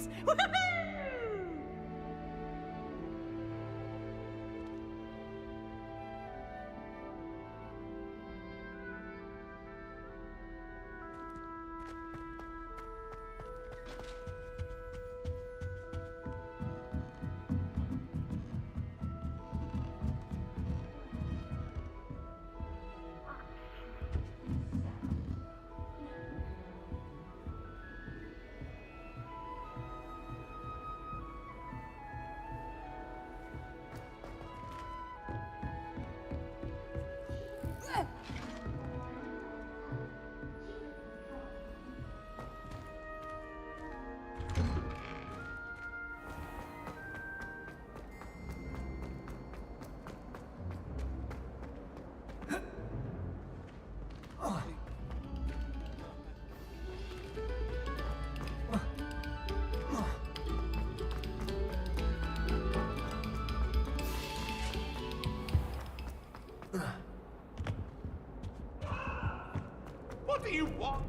this! Woohoo! What do you want?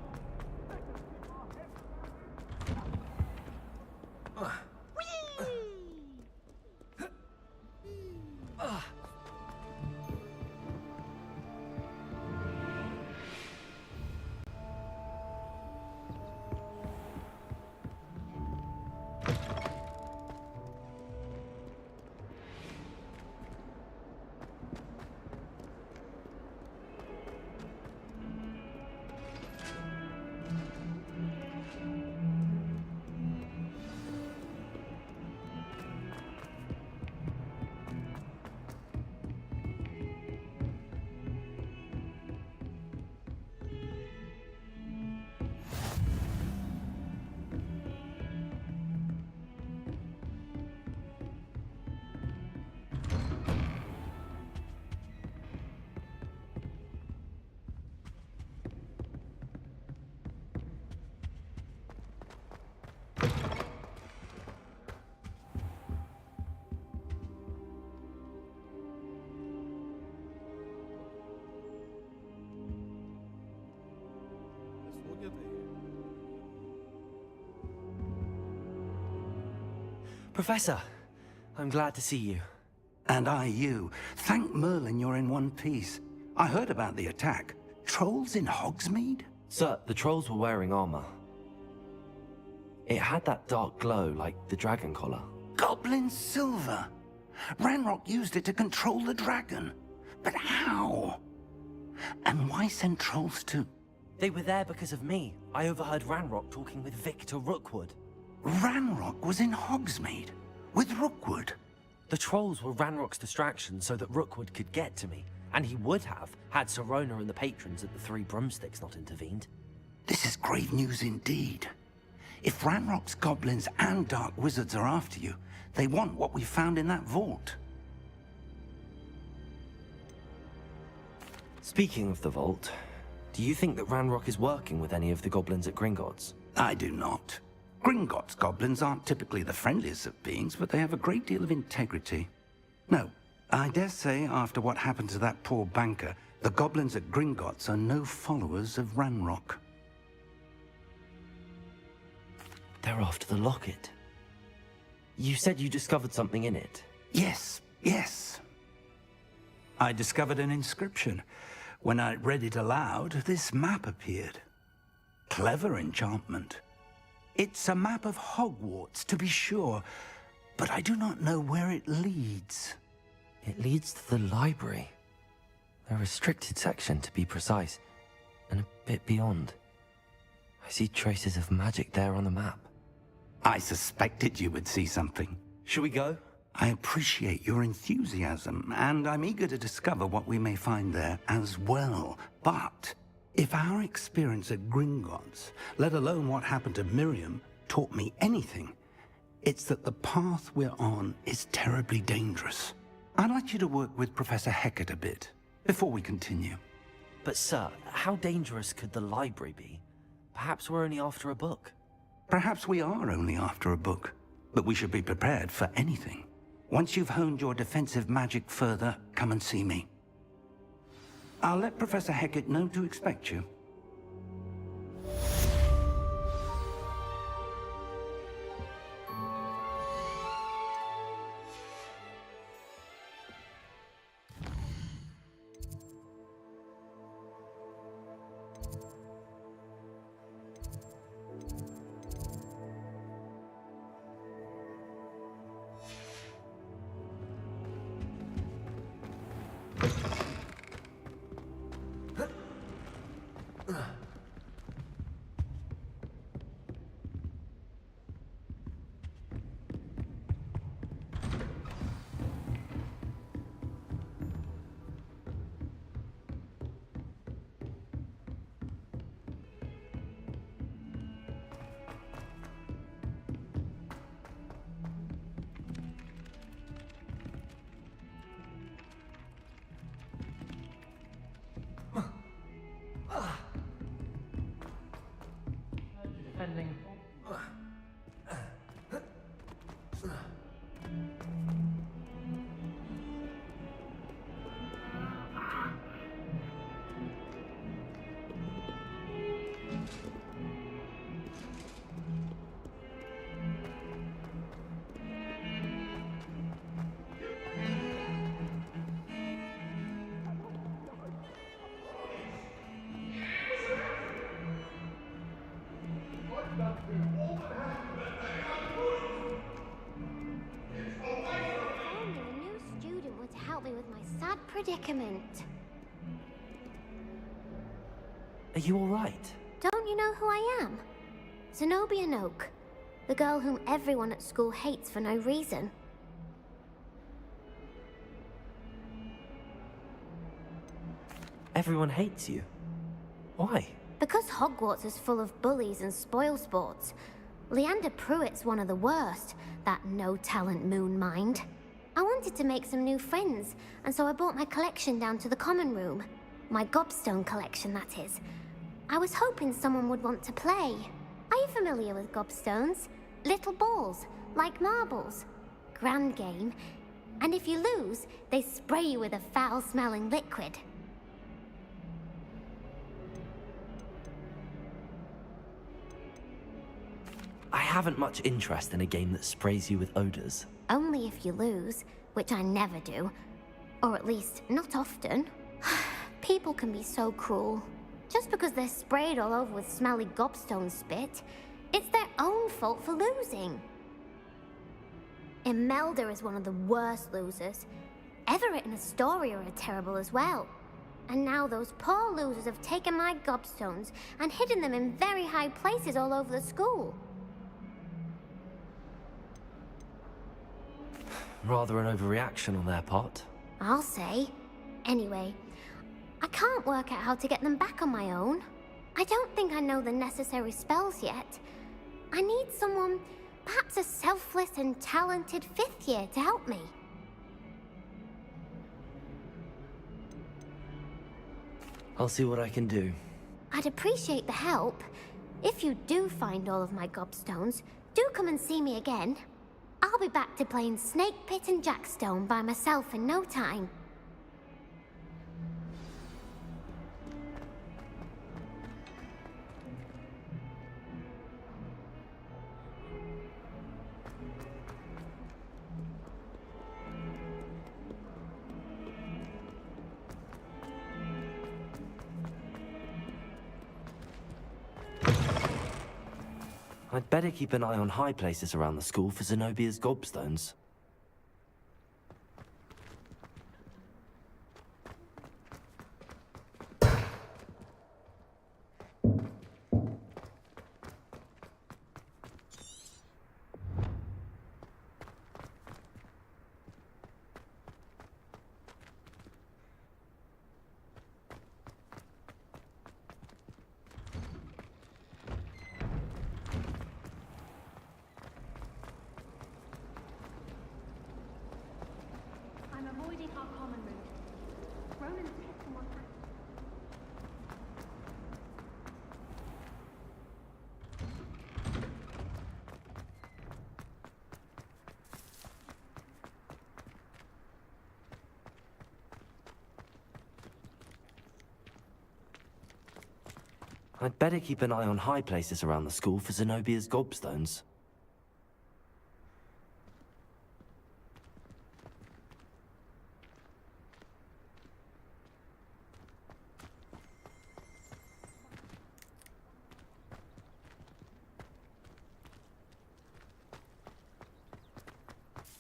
Professor, I'm glad to see you. And I you. Thank Merlin you're in one piece. I heard about the attack. Trolls in Hogsmeade? Sir, the trolls were wearing armor. It had that dark glow like the dragon collar. Goblin silver! Ranrock used it to control the dragon. But how? And why send trolls to... They were there because of me. I overheard Ranrock talking with Victor Rookwood. Ranrock was in Hogsmeade? With Rookwood? The trolls were Ranrock's distraction so that Rookwood could get to me. And he would have, had Sirona and the patrons at the Three Broomsticks not intervened. This is grave news indeed. If Ranrock's goblins and dark wizards are after you, they want what we found in that vault. Speaking of the vault, do you think that Ranrock is working with any of the goblins at Gringotts? I do not. Gringotts goblins aren't typically the friendliest of beings, but they have a great deal of integrity. No, I dare say after what happened to that poor banker, the goblins at Gringotts are no followers of Ranrock. They're after the locket. You said you discovered something in it. Yes, yes. I discovered an inscription. When I read it aloud, this map appeared. Clever enchantment. It's a map of Hogwarts, to be sure, but I do not know where it leads. It leads to the library. A restricted section, to be precise, and a bit beyond. I see traces of magic there on the map. I suspected you would see something. Shall we go? I appreciate your enthusiasm, and I'm eager to discover what we may find there as well. But if our experience at Gringotts, let alone what happened to Miriam, taught me anything, it's that the path we're on is terribly dangerous. I'd like you to work with Professor Hecat a bit, before we continue. But sir, how dangerous could the library be? Perhaps we're only after a book. Perhaps we are only after a book, but we should be prepared for anything. Once you've honed your defensive magic further, come and see me. I'll let Professor Hecat know to expect you. predicament. Are you alright? Don't you know who I am? Zenobia Noak, the girl whom everyone at school hates for no reason. Everyone hates you. Why? Because Hogwarts is full of bullies and spoilsports. Leander Pruitt's one of the worst, that no-talent moon mind. I wanted to make some new friends, and so I brought my collection down to the common room. My gobstone collection, that is. I was hoping someone would want to play. Are you familiar with gobstones? Little balls, like marbles. Grand game. And if you lose, they spray you with a foul-smelling liquid. I haven't much interest in a game that sprays you with odors. Only if you lose, which I never do. Or at least, not often. People can be so cruel. Just because they're sprayed all over with smelly gobstone spit, it's their own fault for losing. Imelda is one of the worst losers. Everett and Astoria are terrible as well. And now those poor losers have taken my gobstones and hidden them in very high places all over the school. Rather an overreaction on their part. I'll say. Anyway, I can't work out how to get them back on my own. I don't think I know the necessary spells yet. I need someone, perhaps a selfless and talented 5th year to help me. I'll see what I can do. I'd appreciate the help. If you do find all of my gobstones, do come and see me again. I'll be back to playing Snake Pit and Jackstone by myself in no time. I'd better keep an eye on high places around the school for Zenobia's gobstones. I'm avoiding our common room. Ronan's kept someone back. I'd better keep an eye on high places around the school for Zenobia's gobstones.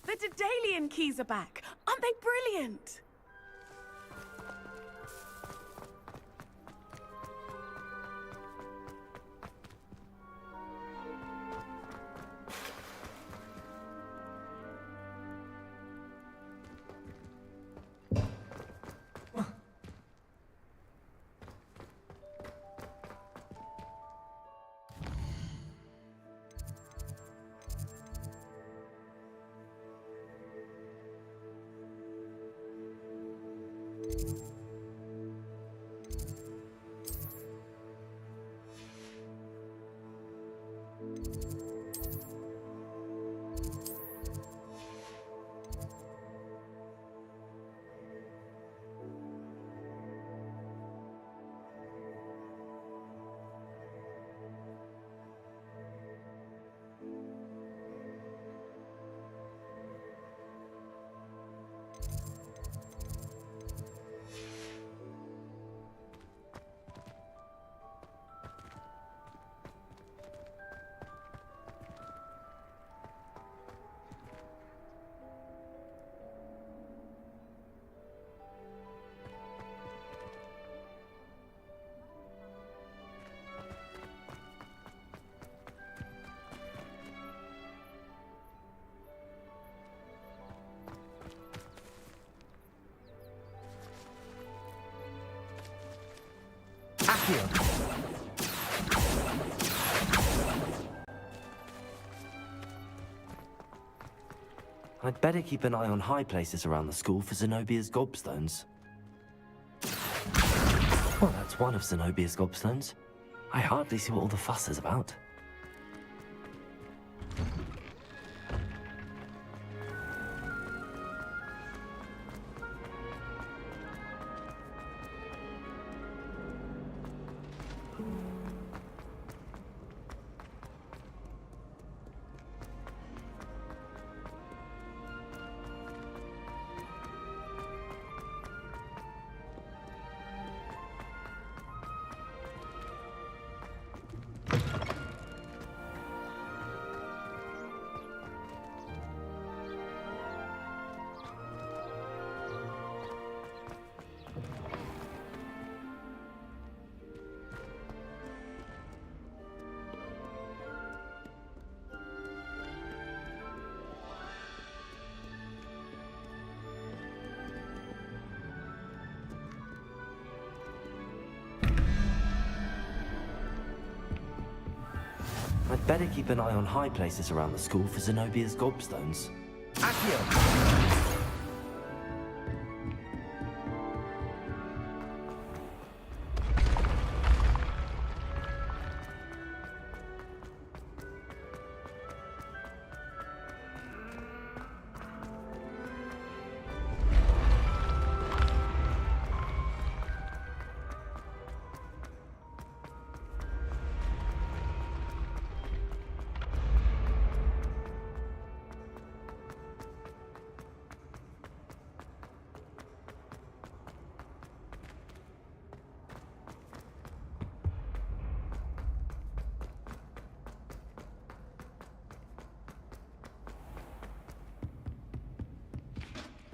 The Daedalian keys are back. Aren't they brilliant? I'd better keep an eye on high places around the school for Zenobia's gobstones. Well, that's one of Zenobia's gobstones. I hardly see what all the fuss is about. I'd better keep an eye on high places around the school for Zenobia's gobstones.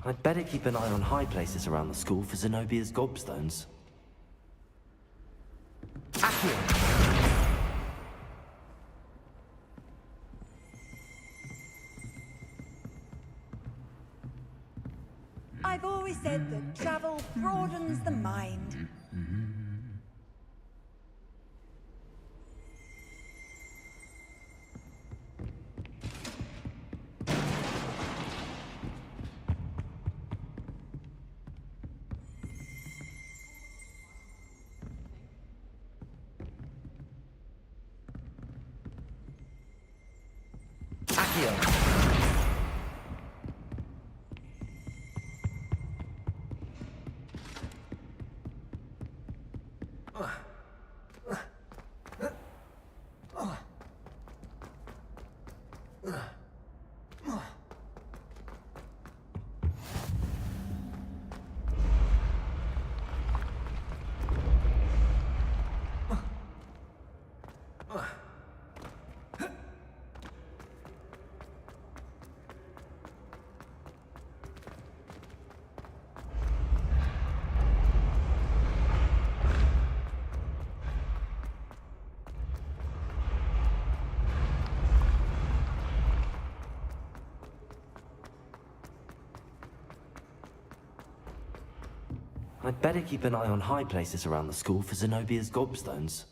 I'd better keep an eye on high places around the school for Zenobia's gobstones. I've always said that travel broadens the mind. I'd better keep an eye on high places around the school for Zenobia's gobstones.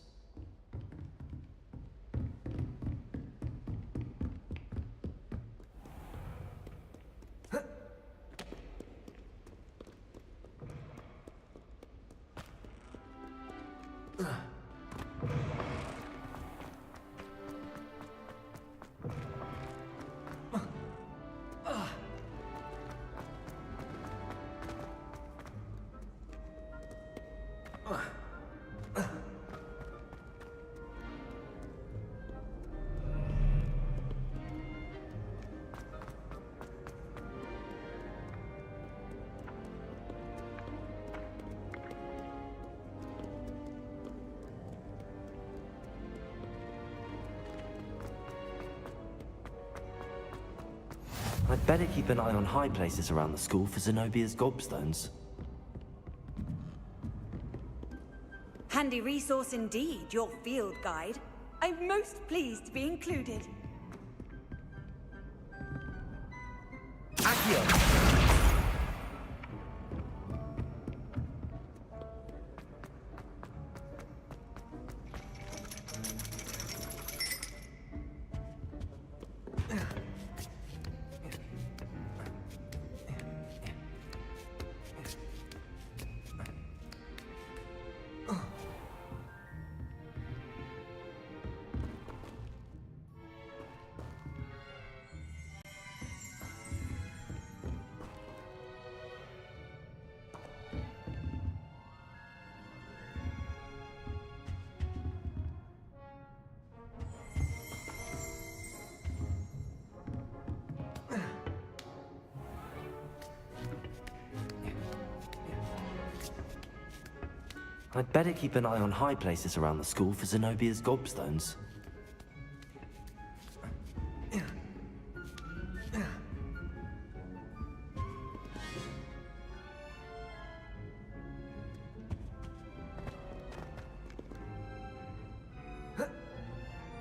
I'd better keep an eye on high places around the school for Zenobia's gobstones. Handy resource indeed, your field guide. I'm most pleased to be included. I'd better keep an eye on high places around the school for Zenobia's gobstones.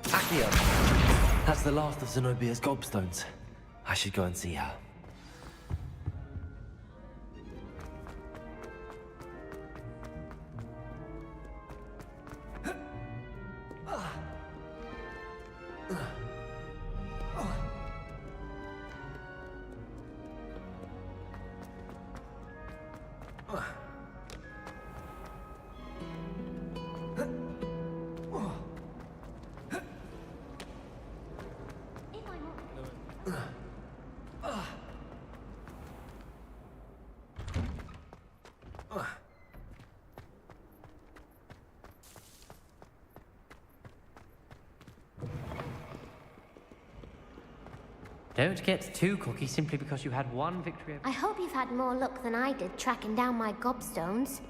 Accio! That's the last of Zenobia's gobstones. I should go and see her. Don't get too cocky simply because you had one victory. I hope you've had more luck than I did tracking down my gobstones.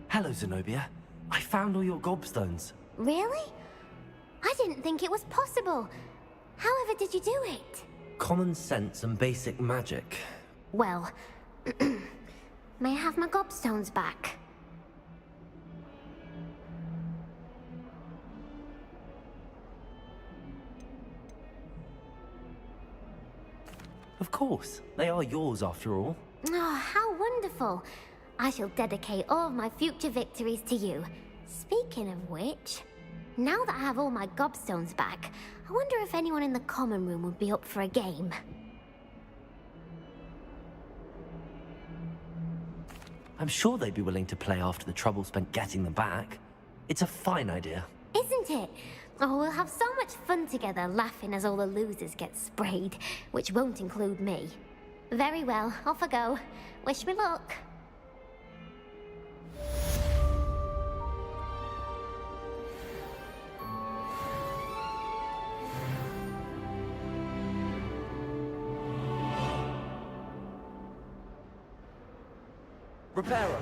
Hello, Zenobia. I found all your gobstones. Really? I didn't think it was possible. However did you do it? Common sense and basic magic. Well, may I have my gobstones back? Of course. They are yours after all. Oh, how wonderful. I shall dedicate all of my future victories to you. Speaking of which, now that I have all my gobstones back, I wonder if anyone in the common room would be up for a game. I'm sure they'd be willing to play after the trouble spent getting them back. It's a fine idea. Isn't it? Oh, we'll have so much fun together, laughing as all the losers get sprayed, which won't include me. Very well, off I go. Wish me luck. Reparo!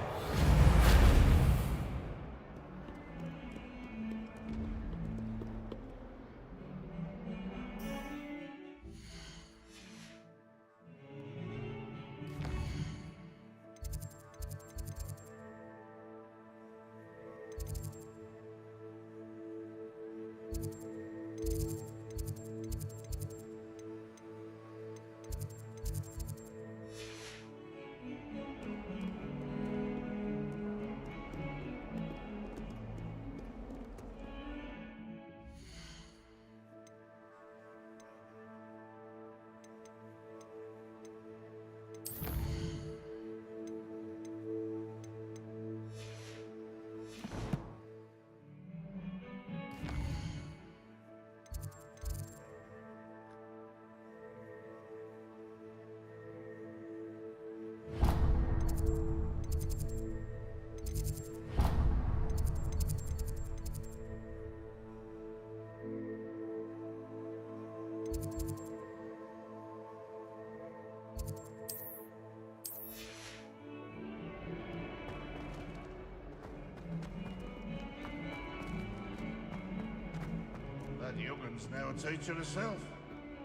That young'un's now a teacher herself.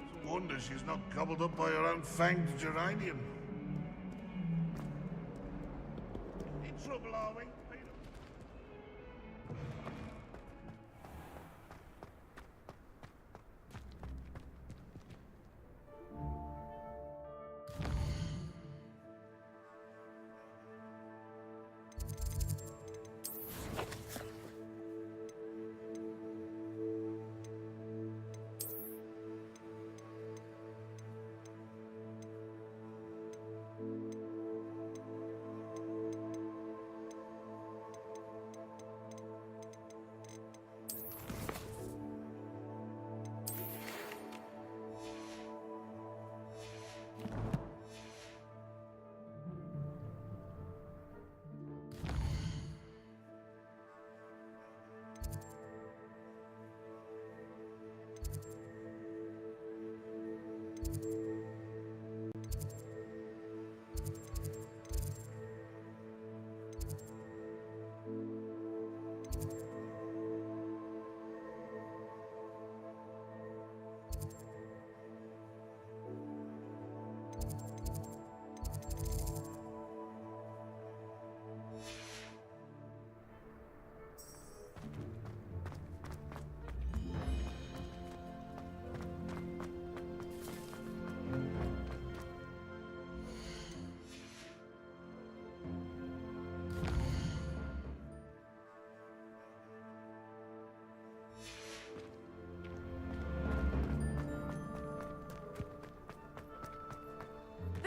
It's a wonder she's not gobbled up by her own fanged geranium. In trouble, are we, Peter?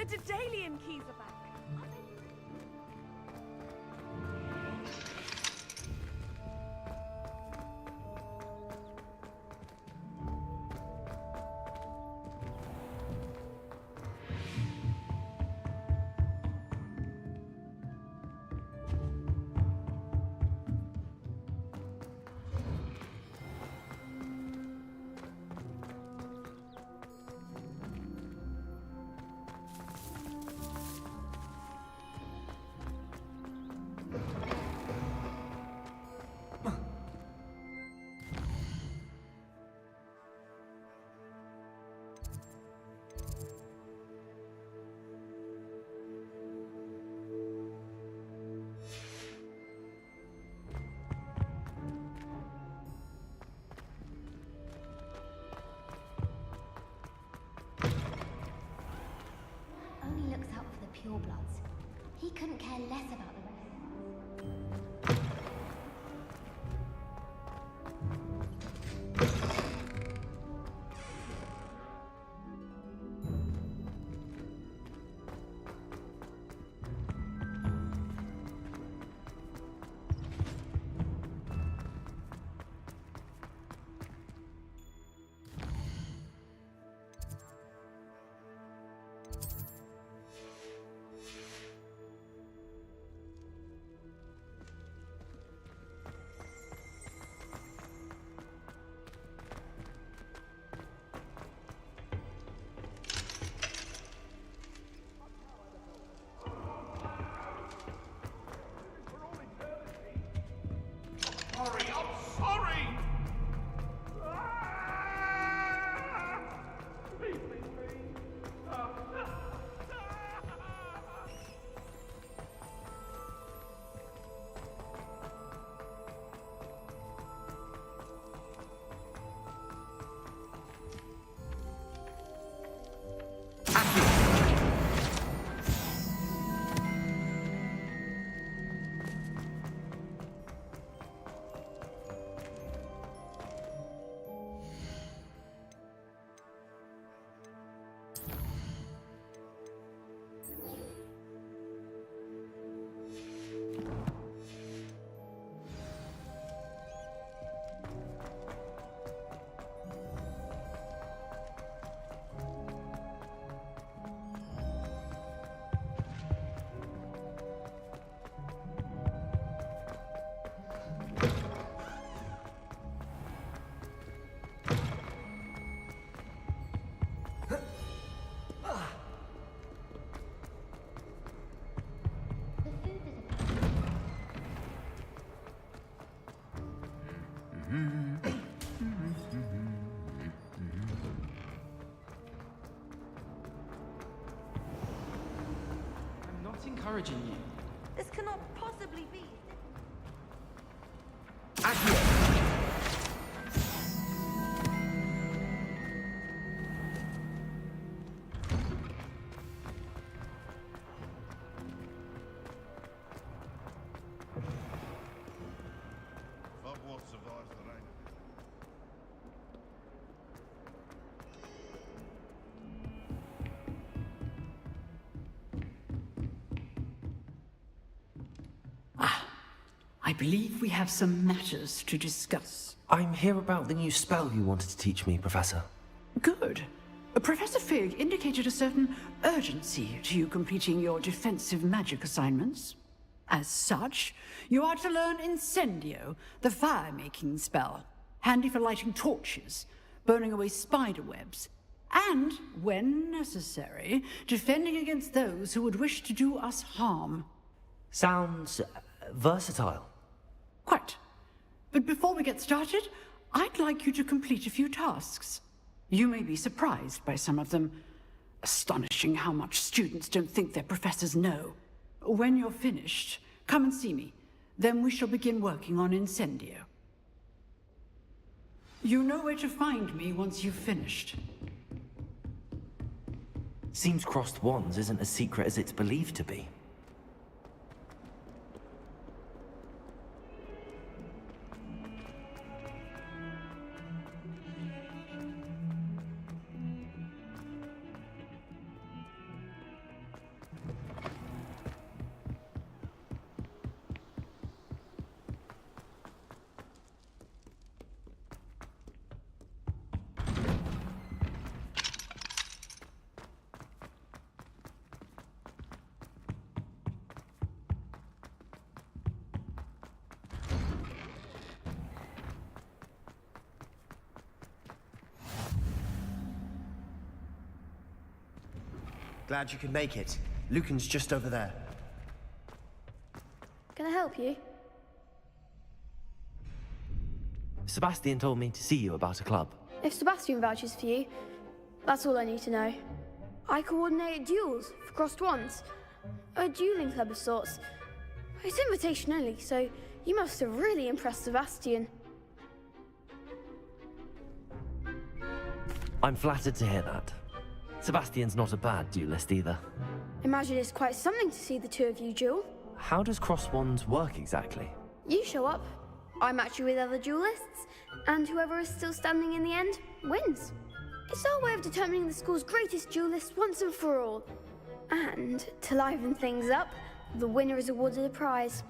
Daedalian keys are back. Aren't they? Only looks out for the purebloods. He couldn't care less about the rest. Sorry, I'm sorry! Please, please, please. I'm not encouraging you. This cannot possibly be. Hogwarts survives the rain. I believe we have some matters to discuss. I'm here about the new spell you wanted to teach me, Professor. Good. Professor Fig indicated a certain urgency to you completing your defensive magic assignments. As such, you are to learn Incendio, the fire-making spell, handy for lighting torches, burning away spider webs, and, when necessary, defending against those who would wish to do us harm. Sounds versatile. Quite. But before we get started, I'd like you to complete a few tasks. You may be surprised by some of them. Astonishing how much students don't think their professors know. When you're finished, come and see me. Then we shall begin working on Incendio. You know where to find me once you've finished. Seems crossed wands isn't as secret as it's believed to be. Glad you could make it. Lucan's just over there. Can I help you? Sebastian told me to see you about a club. If Sebastian vouches for you, that's all I need to know. I coordinate duels for crossed wands. A dueling club of sorts. It's invitation only, so you must have really impressed Sebastian. I'm flattered to hear that. Sebastian's not a bad duelist either. Imagine it's quite something to see the two of you duel. How does cross wands work exactly? You show up, I match you with other duelists, and whoever is still standing in the end wins. It's our way of determining the school's greatest duelist once and for all. And to liven things up, the winner is awarded a prize.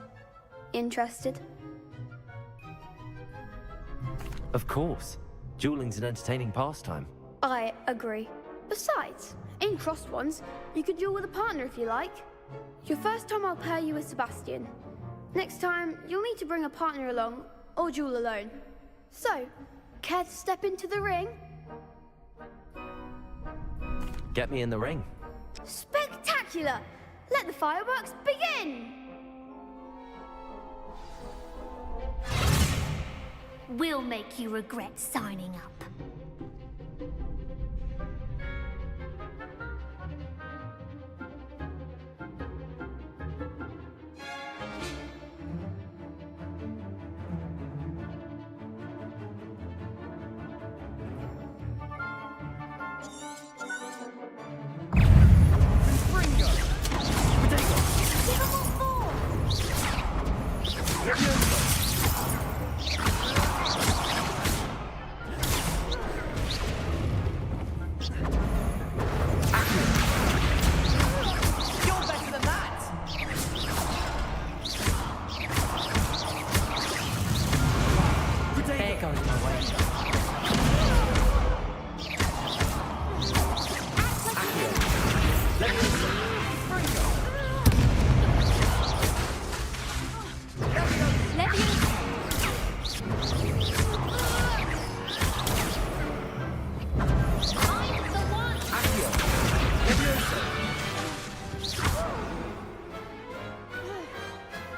Interested? Of course. Dueling's an entertaining pastime. I agree. Besides, in crossed ones, you could duel with a partner if you like. Your first time I'll pair you with Sebastian. Next time, you'll need to bring a partner along, or duel alone. So, care to step into the ring? Get me in the ring. Spectacular! Let the fireworks begin! We'll make you regret signing up.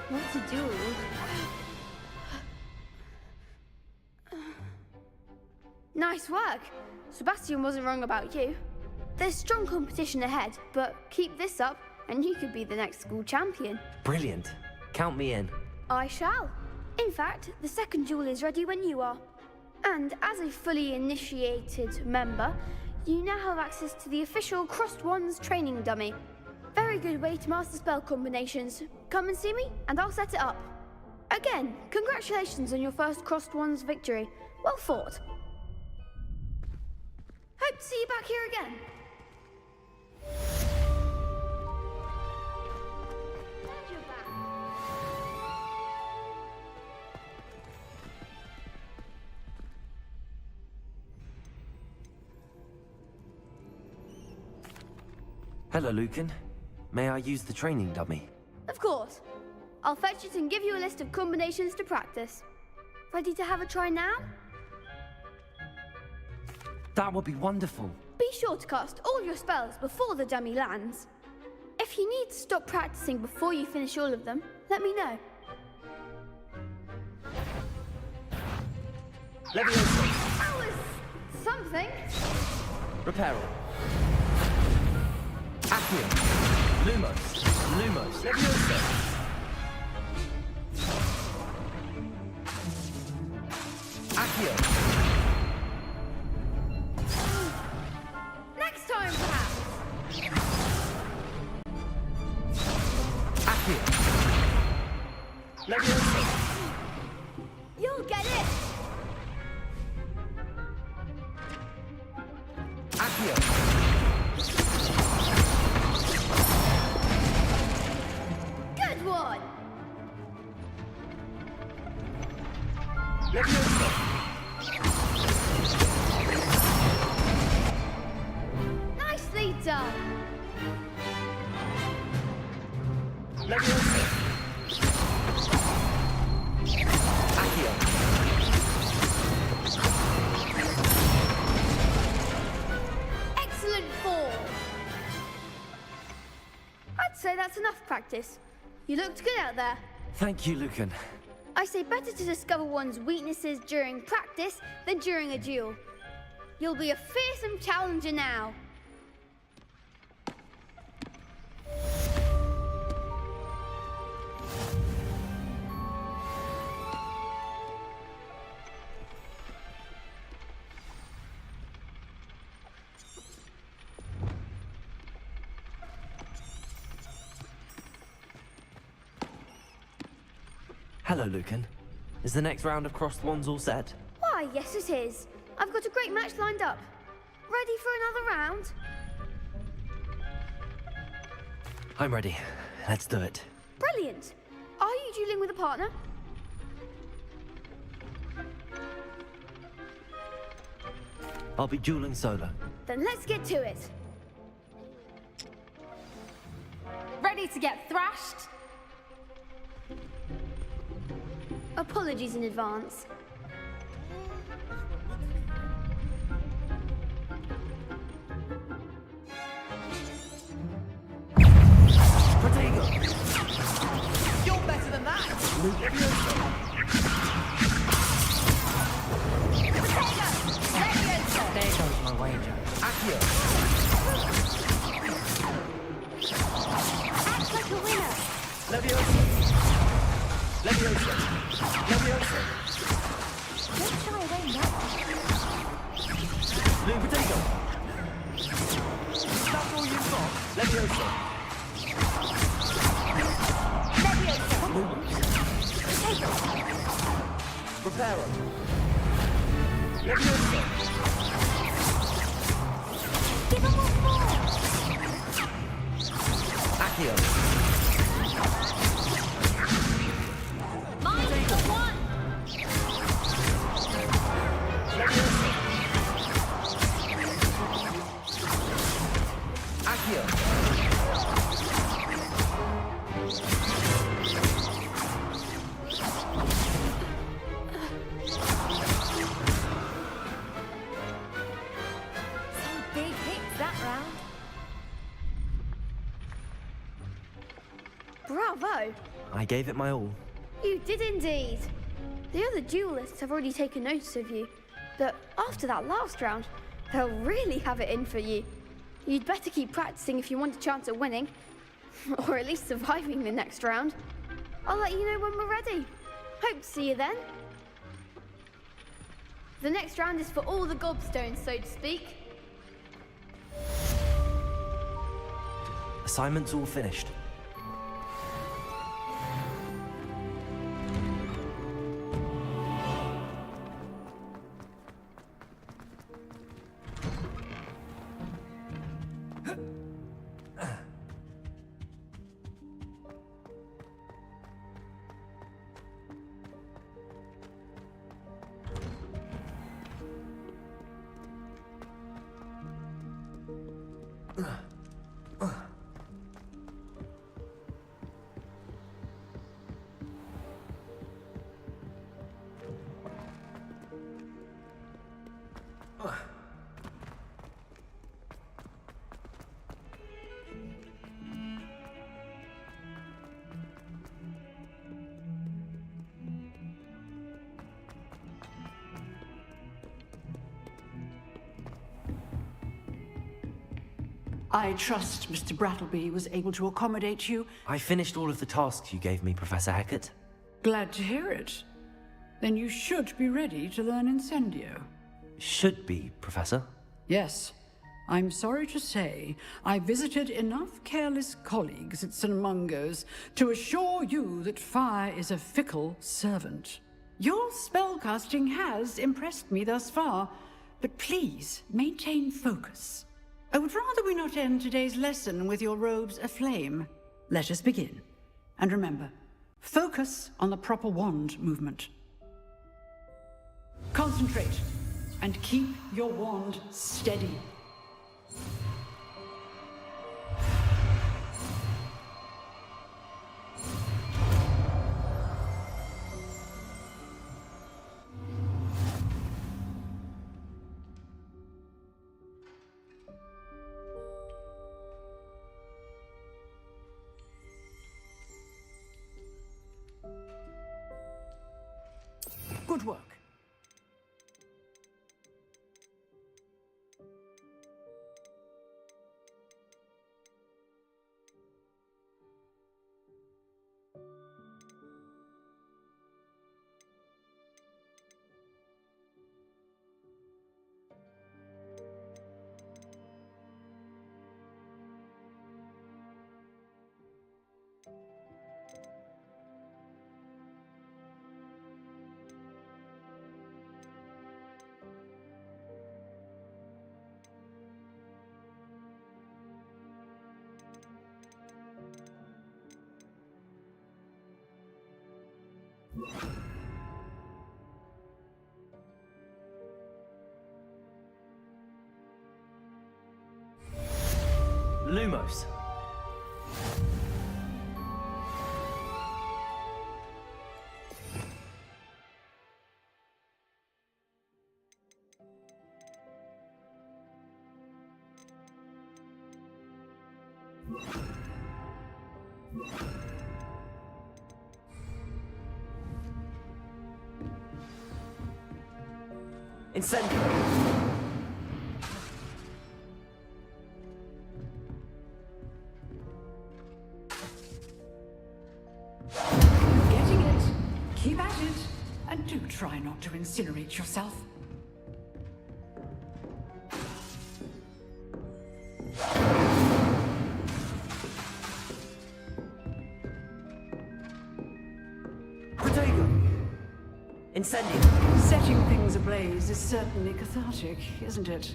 What to do? Nice work. Sebastian wasn't wrong about you. There's strong competition ahead, but keep this up and you could be the next school champion. Brilliant. Count me in. I shall. In fact, the second duel is ready when you are. And as a fully initiated member, you now have access to the official Crossed Wands training dummy. Very good way to master spell combinations. Come and see me, and I'll set it up. Again, congratulations on your first Crossed Wands victory. Well fought. Hope to see you back here again. Glad you're back. Hello, Lucan. May I use the training dummy? Of course. I'll fetch it and give you a list of combinations to practice. Ready to have a try now? That would be wonderful. Be sure to cast all your spells before the dummy lands. If you need to stop practicing before you finish all of them, let me know. Leviosa! That was something. Reparo. Accio. Lumos. Lumos. Leviosa! Accio. Next time, perhaps. Accio. Leviosa! You'll get it. Accio. Good one. Leviosa! Nicely done. Leviosa! Accio. Excellent fall. say that's enough practice. You looked good out there. Thank you, Lucan. I say better to discover one's weaknesses during practice than during a duel. You'll be a fearsome challenger now. Hello, Lucan. Is the next round of crossed wands all set? Why, yes it is. I've got a great match lined up. Ready for another round? I'm ready. Let's do it. Brilliant. Are you dueling with a partner? I'll be dueling solo. Then let's get to it. Ready to get thrashed? Apologies in advance. Protego! You're better than that! There goes my wager. Accio! Act like a winner. Leviosa! Leviosa! Leviosa! Don't shy away now. Blue Protego! That's all you've got? Leviosa! Preparo! Leviosa! Give him one more. Accio! Mine for one! Leviosa! Accio! Some big hits that round. Bravo. I gave it my all. You did indeed. The other duelists have already taken notice of you, but after that last round, they'll really have it in for you. You'd better keep practicing if you want a chance at winning, or at least surviving the next round. I'll let you know when we're ready. Hope to see you then. The next round is for all the gobstones, so to speak. Assignment's all finished. I trust Mr. Brattleby was able to accommodate you. I finished all of the tasks you gave me, Professor Hackett. Glad to hear it. Then you should be ready to learn Incendio. Should be, Professor. Yes. I'm sorry to say, I visited enough careless colleagues at St. Mungo's to assure you that fire is a fickle servant. Your spellcasting has impressed me thus far, but please maintain focus. I would rather we not end today's lesson with your robes aflame. Let us begin. And remember, focus on the proper wand movement. Concentrate, and keep your wand steady. Good work. Lumos. Incendio! Getting it. Keep at it. And do try not to incinerate yourself. Protego! Incendio! Setting things ablaze is certainly cathartic, isn't it?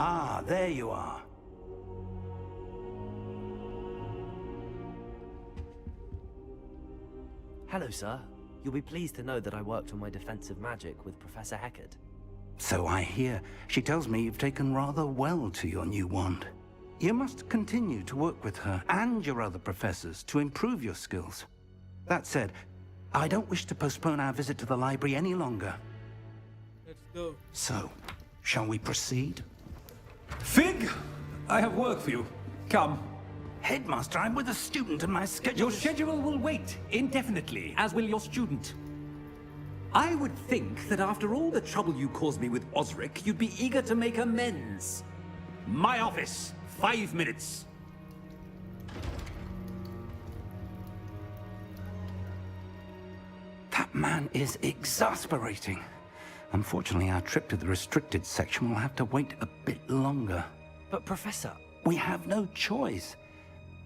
Ah, there you are. Hello, sir. You'll be pleased to know that I worked on my defensive magic with Professor Heckard. So I hear. She tells me you've taken rather well to your new wand. You must continue to work with her and your other professors to improve your skills. That said, I don't wish to postpone our visit to the library any longer. Let's go. So, shall we proceed? Fig, I have work for you. Come. Headmaster, I'm with a student and my schedule Your schedule will wait indefinitely, as will your student. I would think that after all the trouble you caused me with Osric, you'd be eager to make amends. My office, 5 minutes. That man is exasperating. Unfortunately, our trip to the restricted section will have to wait a bit longer. But, Professor... We have no choice.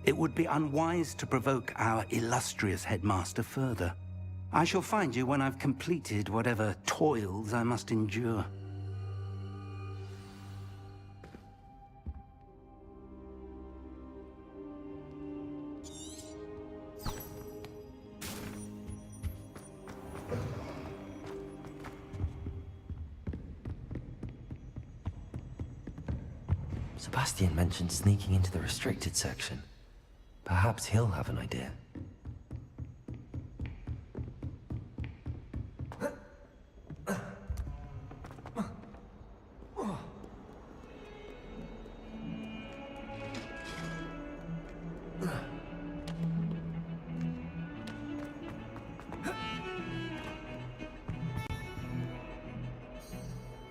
It would be unwise to provoke our illustrious headmaster further. I shall find you when I've completed whatever toils I must endure. Sebastian mentioned sneaking into the restricted section. Perhaps he'll have an idea.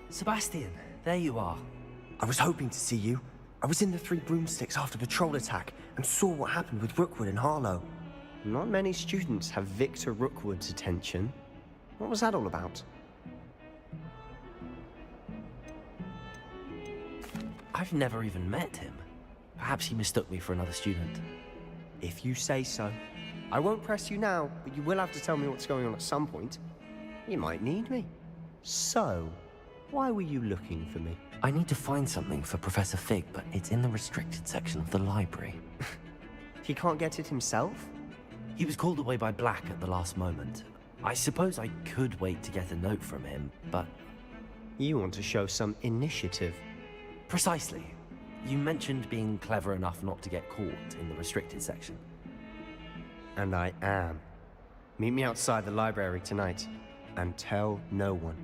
Sebastian, there you are. I was hoping to see you. I was in the Three Broomsticks after the troll attack and saw what happened with Rookwood and Harlow. Not many students have Victor Rookwood's attention. What was that all about? I've never even met him. Perhaps he mistook me for another student. If you say so. I won't press you now, but you will have to tell me what's going on at some point. You might need me. So, why were you looking for me? I need to find something for Professor Fig, but it's in the restricted section of the library. He can't get it himself? He was called away by Black at the last moment. I suppose I could wait to get a note from him, but... You want to show some initiative. Precisely. You mentioned being clever enough not to get caught in the restricted section. And I am. Meet me outside the library tonight, and tell no one.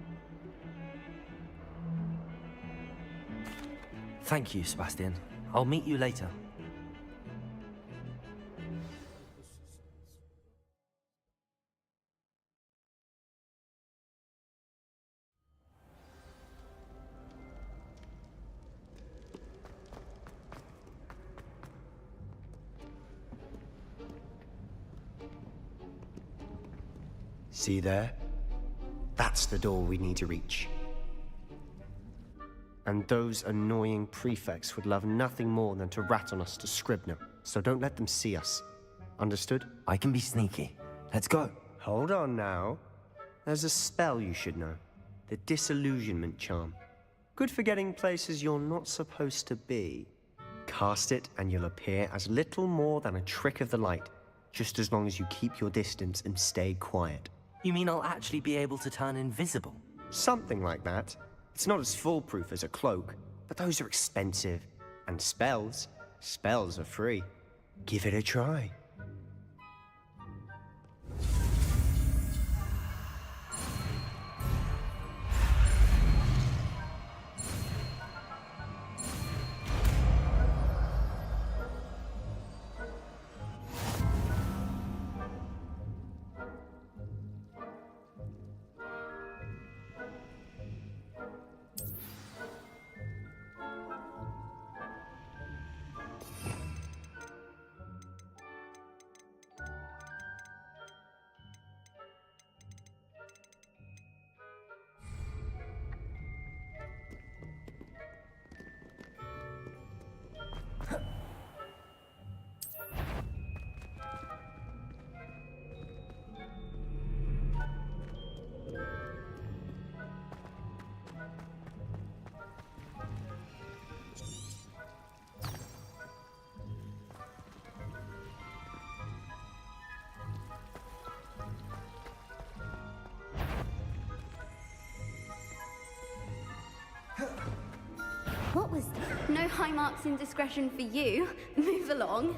Thank you, Sebastian. I'll meet you later. See there? That's the door we need to reach. And those annoying prefects would love nothing more than to rat on us to Scribner, so don't let them see us. Understood? I can be sneaky. Let's go. Hold on now. There's a spell you should know. The Disillusionment Charm. Good for getting places you're not supposed to be. Cast it and you'll appear as little more than a trick of the light, just as long as you keep your distance and stay quiet. You mean I'll actually be able to turn invisible? Something like that. It's not as foolproof as a cloak, but those are expensive. And spells are free. Give it a try. What was that? No high marks in discretion for you. Move along.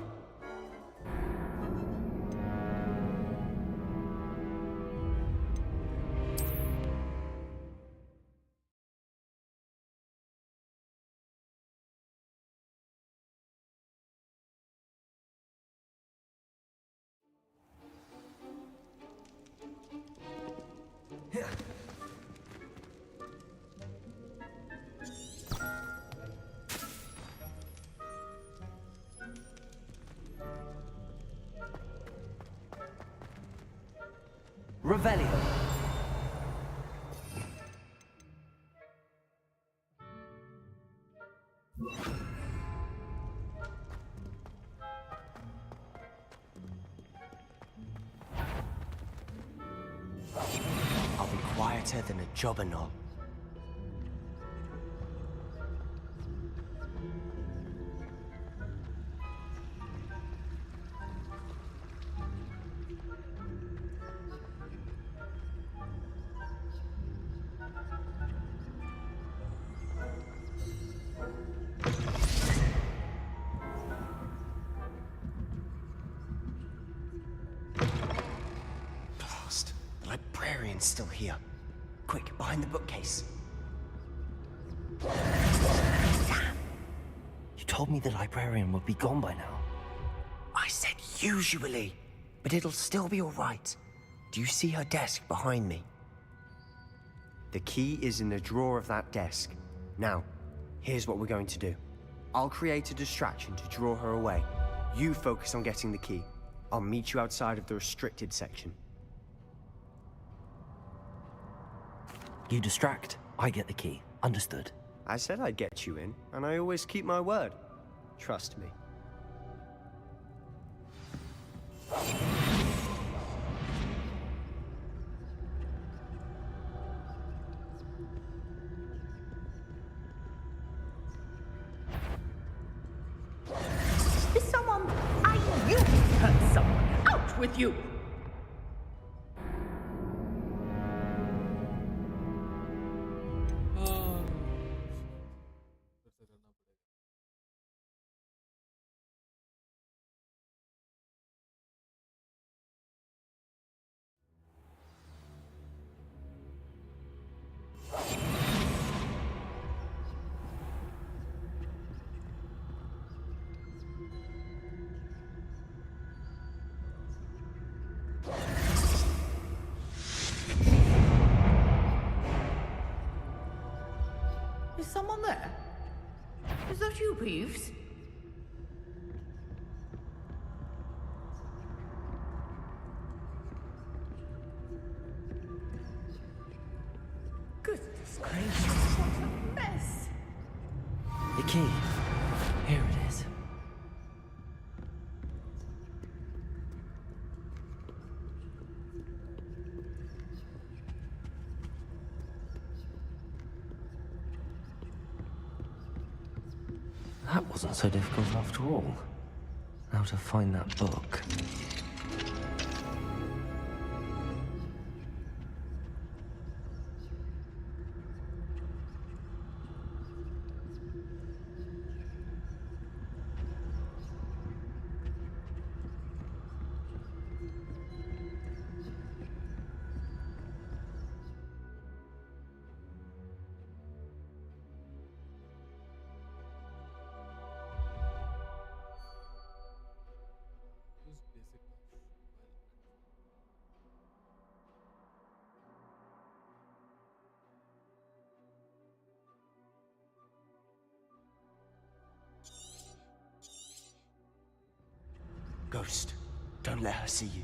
Revelio. I'll be quieter than a jobberknoll. Still here. Quick, behind the bookcase. You told me the librarian would be gone by now. I said usually, but it'll still be all right. Do you see her desk behind me? The key is in the drawer of that desk. Now, here's what we're going to do. I'll create a distraction to draw her away. You focus on getting the key. I'll meet you outside of the restricted section. You distract, I get the key. Understood. I said I'd get you in, and I always keep my word. Trust me. Is someone... You hurt someone. Out with you! Is someone there? Is that you, Peeves? Goodness gracious, what a mess! The key. Here it is. That wasn't so difficult after all. Now to find that book. Ghost, don't let her see you.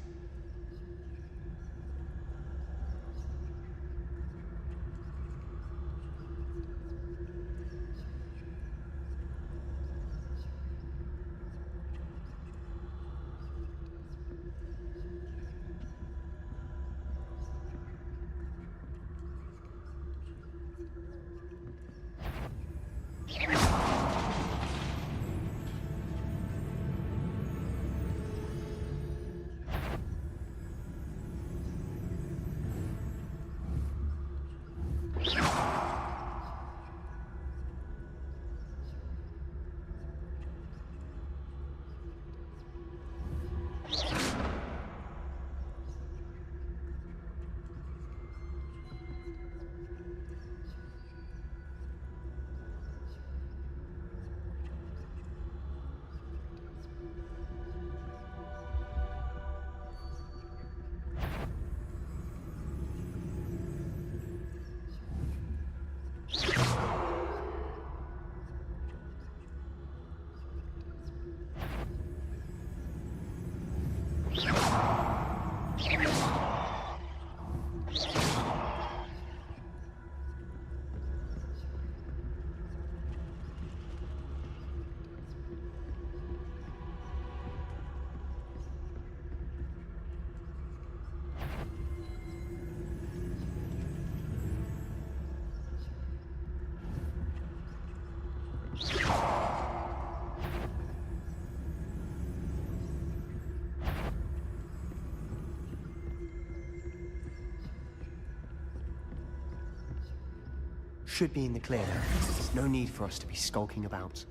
Should be in the clear now. There's no need for us to be skulking about.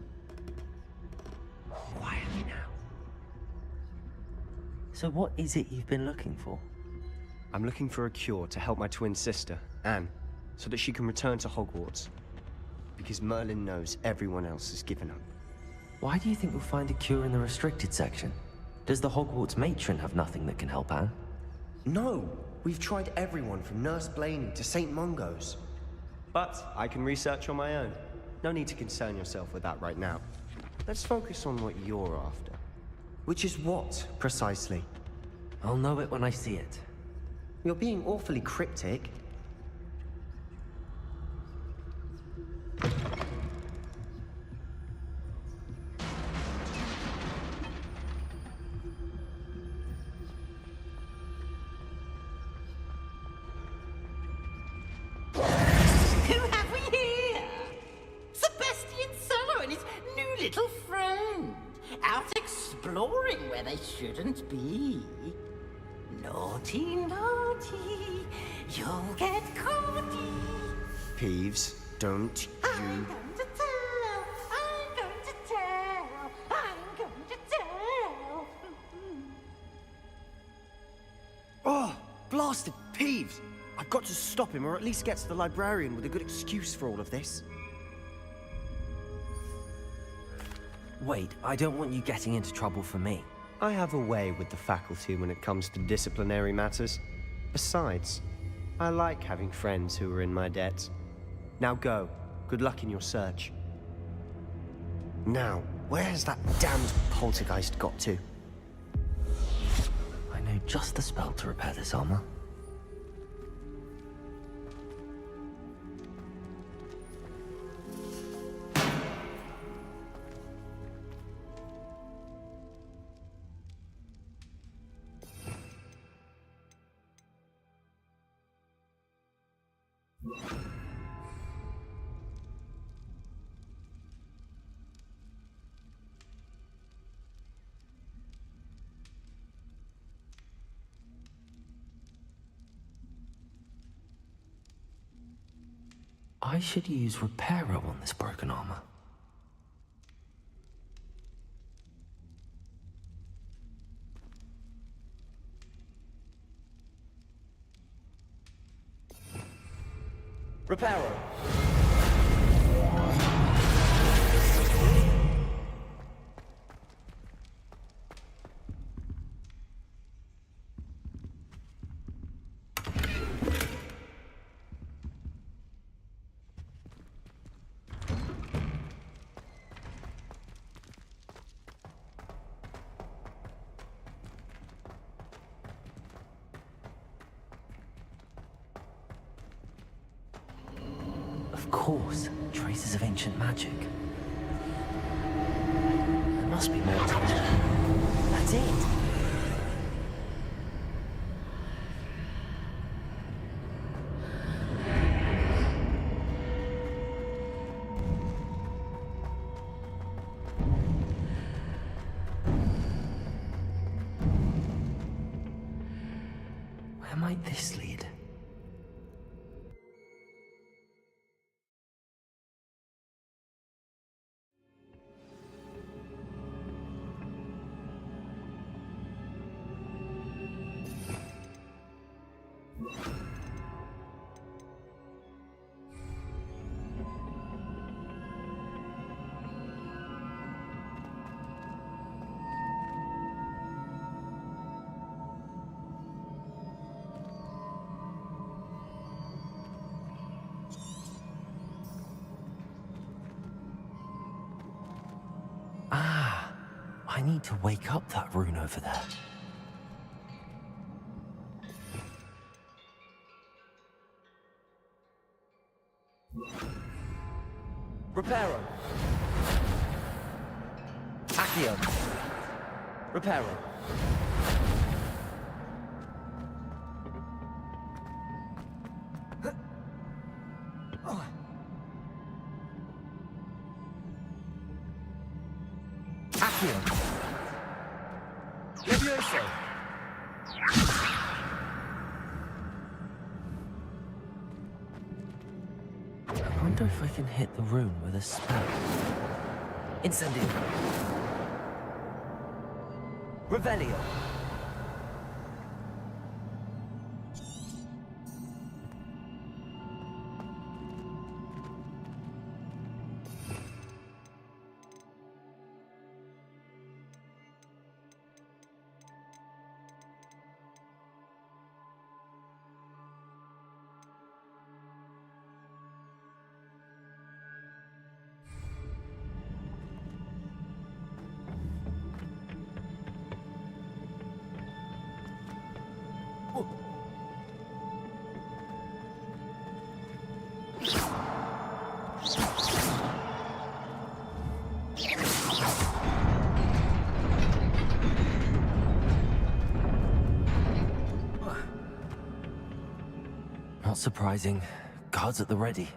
Quietly now. So what is it you've been looking for? I'm looking for a cure to help my twin sister, Anne, so that she can return to Hogwarts. Because Merlin knows everyone else has given up. Why do you think we'll find a cure in the restricted section? Does the Hogwarts matron have nothing that can help Anne? No! We've tried everyone from Nurse Blaney to St. Mungo's. But I can research on my own. No need to concern yourself with that right now. Let's focus on what you're after. Which is what, precisely? I'll know it when I see it. You're being awfully cryptic. exploring where they shouldn't be. Naughty, naughty, you'll get caught. Peeves, don't you... I'm going to tell. I'm going to tell. Oh, blasted Peeves! I've got to stop him, or at least get to the librarian with a good excuse for all of this. Wait, I don't want you getting into trouble for me. I have a way with the faculty when it comes to disciplinary matters. Besides, I like having friends who are in my debt. Now go. Good luck in your search. Now, where has that damned poltergeist got to? I know just the spell to repair this armor. I should use Reparo on this broken armor. Reparo! Of course, traces of ancient magic. There must be more to it. That's it! Where might this lead? I need to wake up that rune over there. Reparo! Accio! Reparo! Accio! Levioso! I wonder if I can hit the rune with a spell. Incendio! Revelio! Not surprising. Guards at the ready.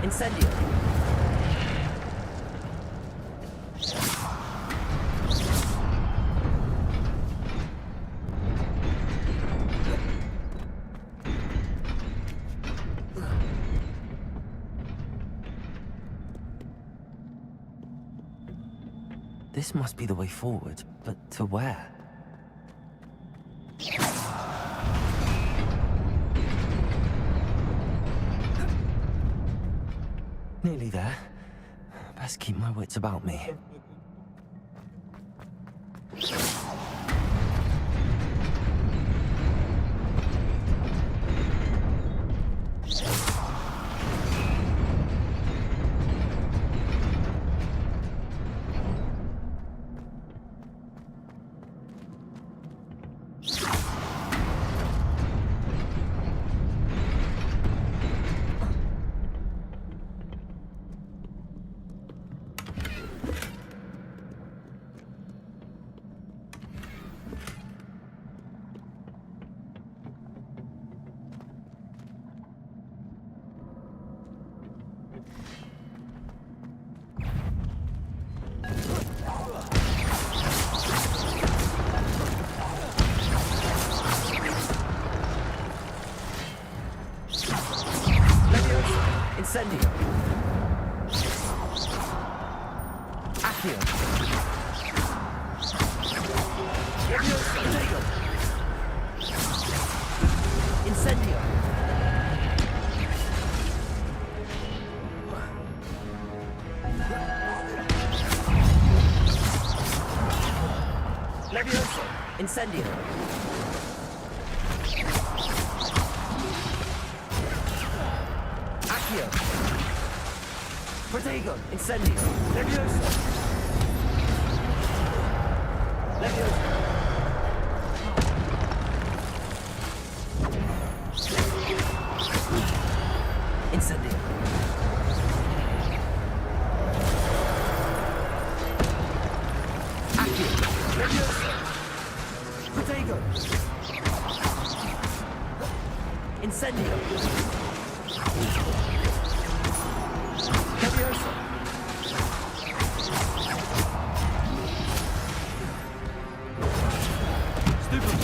Incendio. This must be the way forward, but to where? Nearly there. Best keep my wits about me. Incendio. Accio. Levioso. Incendio. Levioso. Incendio. Accio. Protego. Incendio. Levioso. Levioso. Incendio. Accio. Levioso. Protego. Incendio. Levioso. Stupid.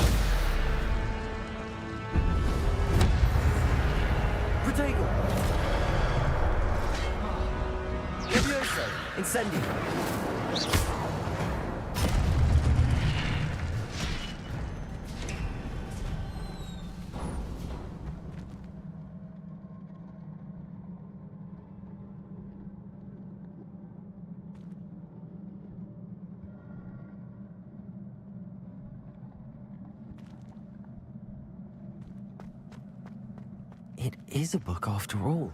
Protego. Levioso. Incendio. It is a book after all.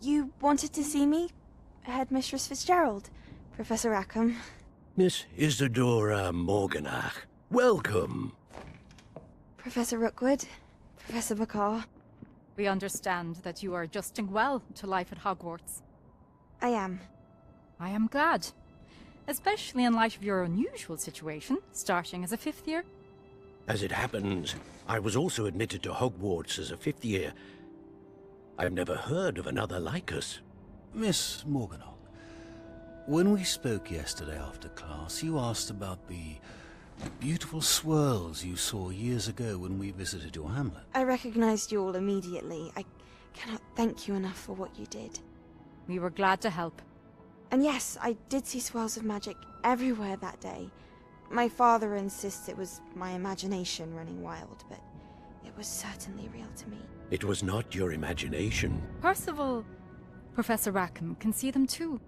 You wanted to see me? Headmistress Fitzgerald, Professor Rackham. Miss Isadora Morganach, welcome. Professor Rookwood, Professor McCaw. We understand that you are adjusting well to life at Hogwarts. I am. I am glad. Especially in light of your unusual situation, starting as a 5th year. As it happens, I was also admitted to Hogwarts as a 5th year. I've never heard of another like us. Miss Morganach, when we spoke yesterday after class, you asked about the beautiful swirls you saw years ago when we visited your hamlet. I recognized you all immediately. I cannot thank you enough for what you did. We were glad to help. And yes, I did see swirls of magic everywhere that day. My father insists it was my imagination running wild, but it was certainly real to me. It was not your imagination. Percival, Professor Rackham can see them too.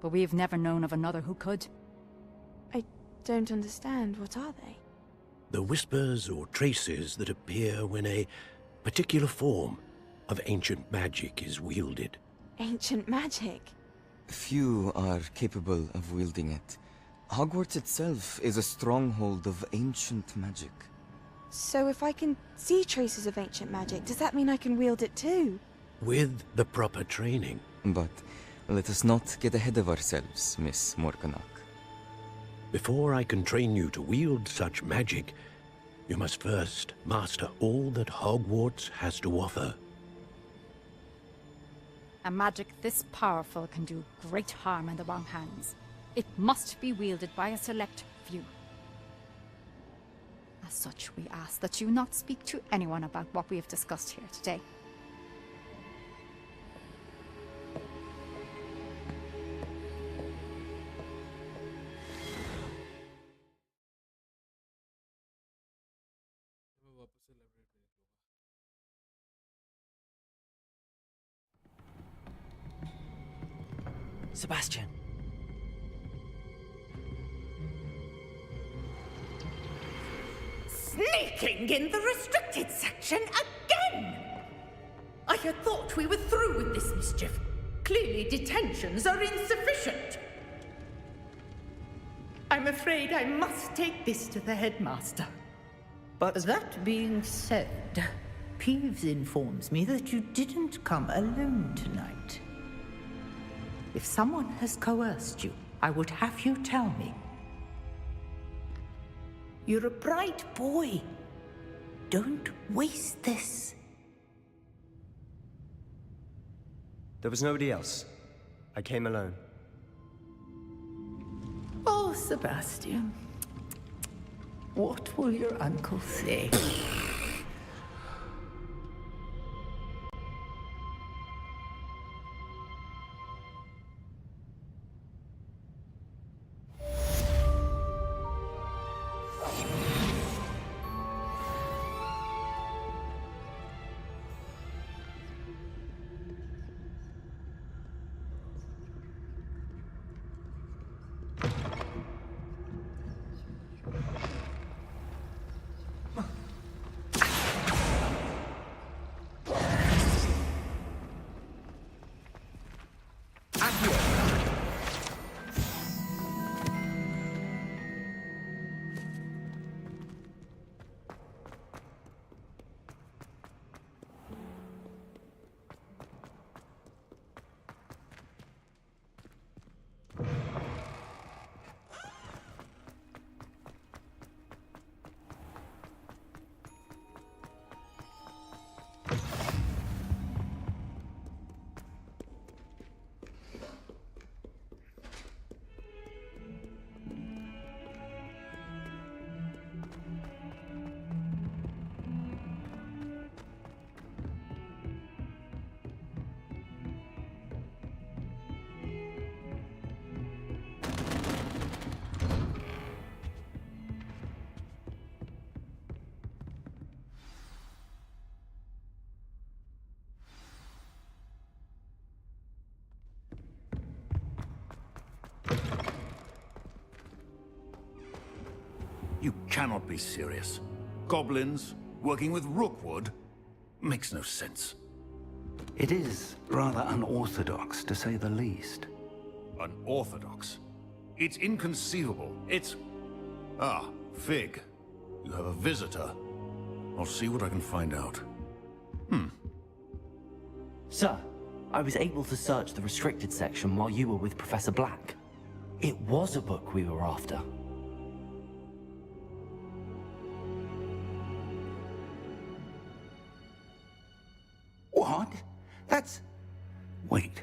But we've never known of another who could. I don't understand. What are they? The whispers or traces that appear when a particular form of ancient magic is wielded. Ancient magic? Few are capable of wielding it. Hogwarts itself is a stronghold of ancient magic. So if I can see traces of ancient magic, does that mean I can wield it too? With the proper training. But let us not get ahead of ourselves, Miss Morganach. Before I can train you to wield such magic, you must first master all that Hogwarts has to offer. A magic this powerful can do great harm in the wrong hands. It must be wielded by a select few. As such, we ask that you not speak to anyone about what we have discussed here today. Sebastian. Sneaking in the restricted section again! I had thought we were through with this mischief. Clearly detentions are insufficient. I'm afraid I must take this to the headmaster. But that being said, Peeves informs me that you didn't come alone tonight. If someone has coerced you, I would have you tell me. You're a bright boy. Don't waste this. There was nobody else. I came alone. Oh, Sebastian. What will your uncle say? You cannot be serious. Goblins working with Rookwood makes no sense. It is rather unorthodox, to say the least. Unorthodox? It's inconceivable. It's... Ah, Fig. You have a visitor. I'll see what I can find out. Sir, I was able to search the restricted section while you were with Professor Black. It was a book we were after. What? That's... Wait.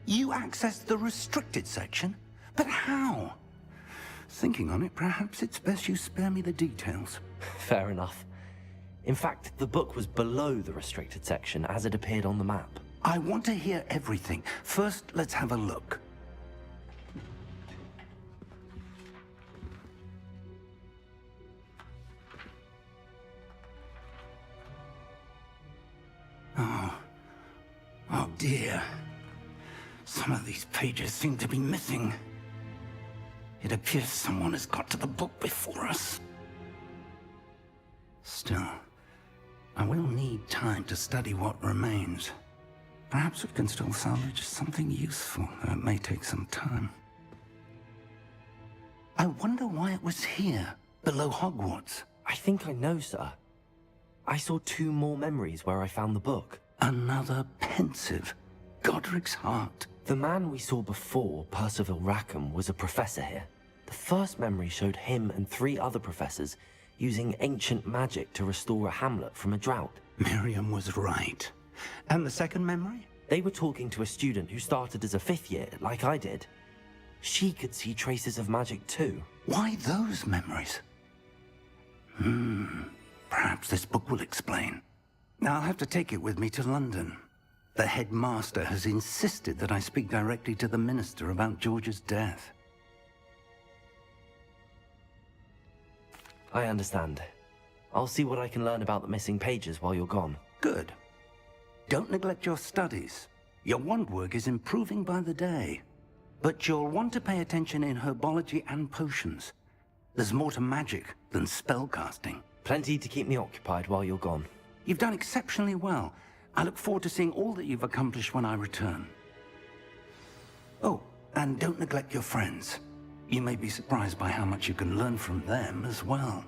You accessed the restricted section? But how? Thinking on it, perhaps it's best you spare me the details. Fair enough. In fact, the book was below the restricted section as it appeared on the map. I want to hear everything. First, let's have a look. Oh dear. Some of these pages seem to be missing. It appears someone has got to the book before us. Still, I will need time to study what remains. Perhaps we can still salvage something useful, though it may take some time. I wonder why it was here, below Hogwarts. I think I know, sir. I saw 2 more memories where I found the book. Another pensive. Godric's heart. The man we saw before, Percival Rackham, was a professor here. The first memory showed him and 3 other professors using ancient magic to restore a hamlet from a drought. Miriam was right. And the second memory? They were talking to a student who started as a 5th year, like I did. She could see traces of magic too. Why those memories? Perhaps this book will explain. Now I'll have to take it with me to London. The headmaster has insisted that I speak directly to the minister about George's death. I understand. I'll see what I can learn about the missing pages while you're gone. Good. Don't neglect your studies. Your wand work is improving by the day. But you'll want to pay attention in herbology and potions. There's more to magic than spellcasting. Plenty to keep me occupied while you're gone. You've done exceptionally well. I look forward to seeing all that you've accomplished when I return. Oh, and don't neglect your friends. You may be surprised by how much you can learn from them as well.